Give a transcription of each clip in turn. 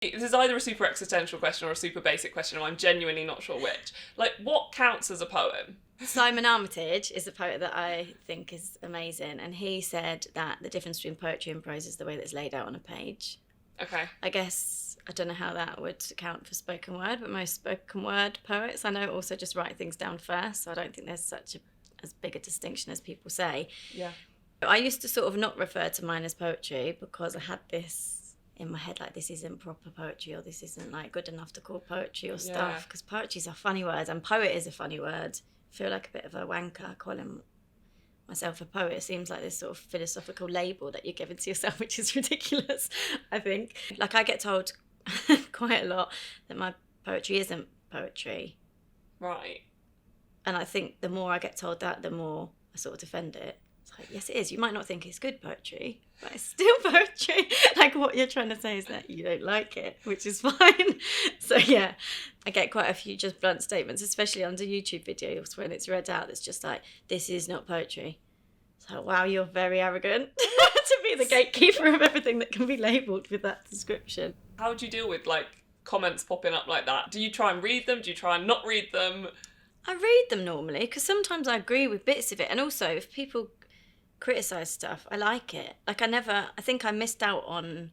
This is either a super existential question or a super basic question, and I'm genuinely not sure which. Like, what counts as a poem? Simon Armitage is a poet that I think is amazing, and he said that the difference between poetry and prose is the way that's laid out on a page. Okay. I guess, I don't know how that would count for spoken word, but most spoken word poets I know also just write things down first, so I don't think there's as big a distinction as people say. Yeah. I used to sort of not refer to mine as poetry because I had this in my head, like, this isn't proper poetry, or this isn't like good enough to call poetry or stuff, because poetry's a funny word and poet is a funny word. I feel like a bit of a wanker calling myself a poet. It seems like this sort of philosophical label that you're giving to yourself, which is ridiculous, I think. Like, I get told quite a lot that my poetry isn't poetry. Right. And I think the more I get told that, the more I sort of defend it. It's like, yes, it is. You might not think it's good poetry, but it's still poetry. Like, what you're trying to say is that you don't like it, which is fine. So, yeah, I get quite a few just blunt statements, especially under YouTube videos when it's read out. It's just like, this is not poetry. It's like, wow, you're very arrogant to be the gatekeeper of everything that can be labelled with that description. How do you deal with, like, comments popping up like that? Do you try and read them? Do you try and not read them? I read them normally because sometimes I agree with bits of it. And also, if people criticise stuff, I like it. Like, I think I missed out on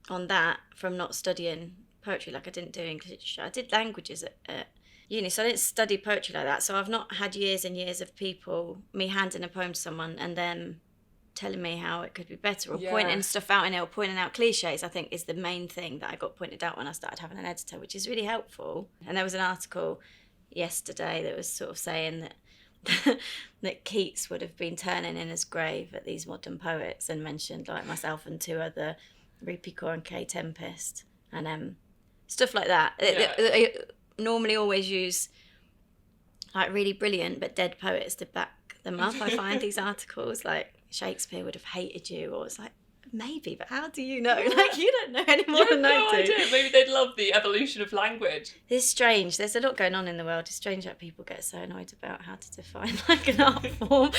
that from not studying poetry like I didn't do English. I did languages at uni, so I didn't study poetry like that. So I've not had years and years of me handing a poem to someone and then telling me how it could be better, or pointing stuff out in it, or pointing out cliches, I think is the main thing that I got pointed out when I started having an editor, which is really helpful. And there was an article yesterday that was sort of saying that that Keats would have been turning in his grave at these modern poets, and mentioned like myself and two other, Rupi Kaur and Kay Tempest, and stuff like that. I normally always use like really brilliant but dead poets to back them up. I find these articles, like Shakespeare would have hated you, or it's like, maybe, but how do you know? Like, you don't know any more than I do. No idea. Maybe they'd love the evolution of language. It's strange. There's a lot going on in the world. It's strange that people get so annoyed about how to define like an art form.